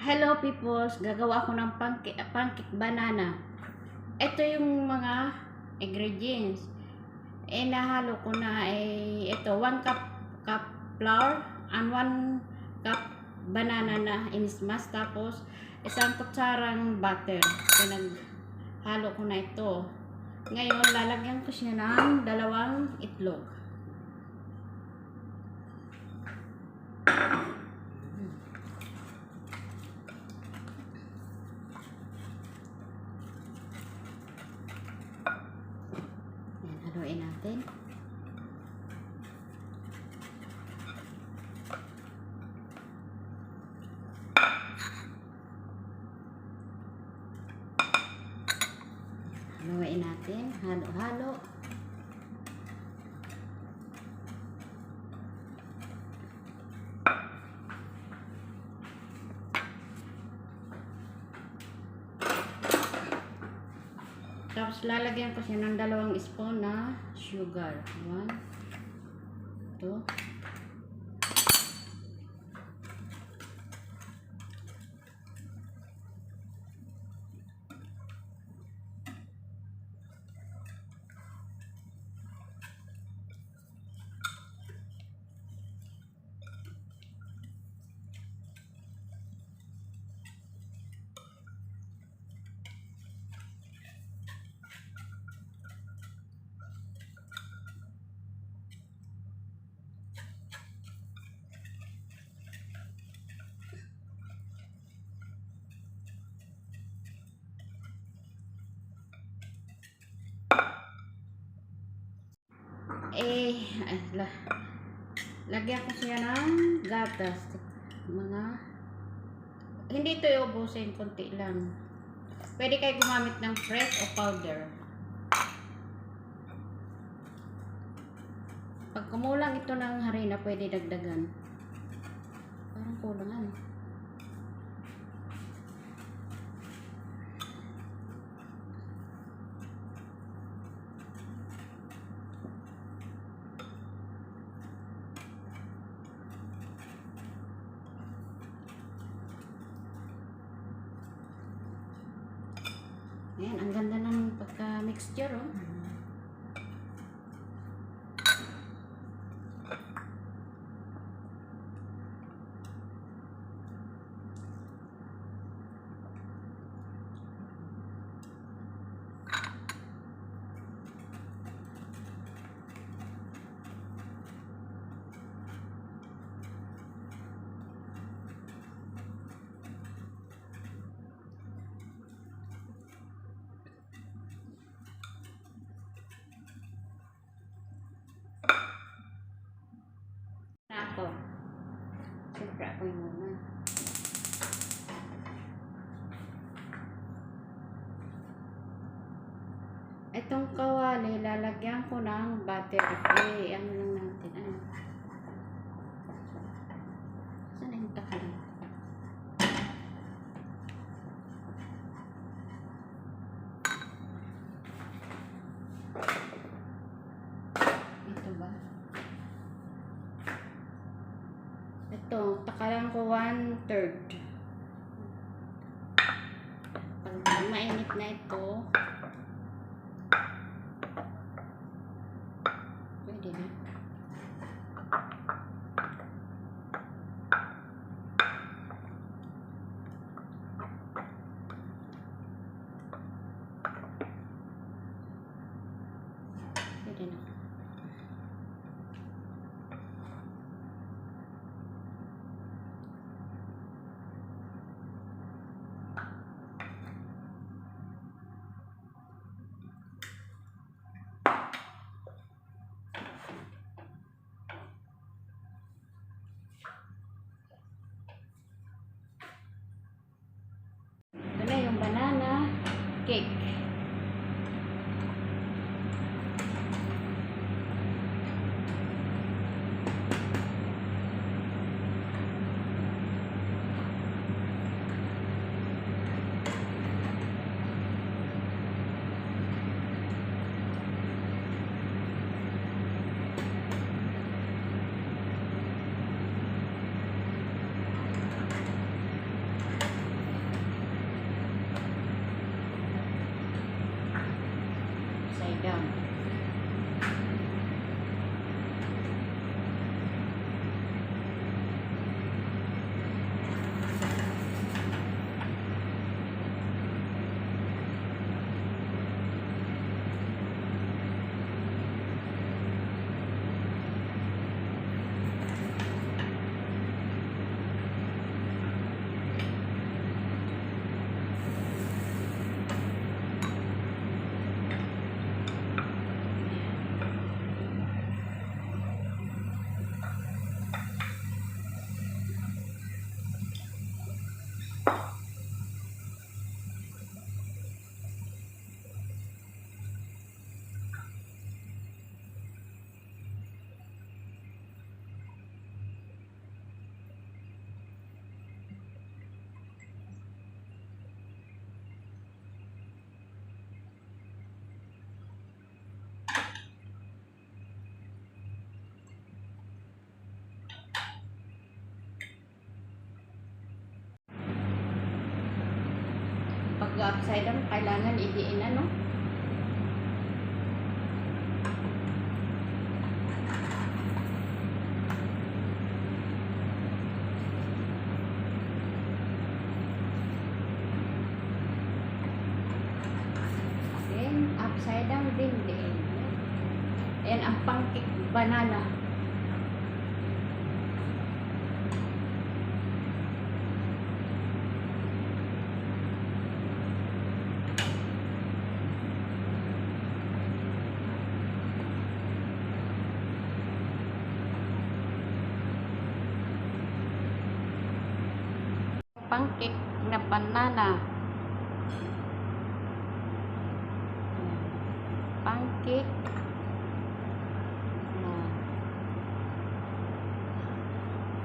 Hello peoples, gagawa ko ng pancake banana. Ito yung mga ingredients. Nahalo ko na ito 1 cup flour and 1 cup banana na inismas, tapos isang kutsarang butter. Pinaghalo ko na ito. Ngayon lalagyan ko siya ng 2 itlog. Haluin natin. Haluin natin. Halo-halo. Tapos lalagyan ko siya ng 2 spoon na sugar. 1, 2. Lagyan ko siya ng gatas. Hindi ito iubusin, konti lang. Pwede kayo gumamit ng fresh o powder. Pag kumulang ito ng harina, pwede dagdagan. Parang kulangan. Ayan, ang ganda ng pagka-mixture, oh. Ako. Siyempre ako yung muna. Itong kawali, lalagyan ko ng butter. Ano lang natin. Saan yung takal? Ito ba? Ito, takalan ko 1/3. Pag mainit na ito, pwede na. Pwede na. Yung banana cake. down. Pag upside down, kailangan idiin ano? Then, upside down din din. Ayan ang pancake banana. Pancake na banana. Pancake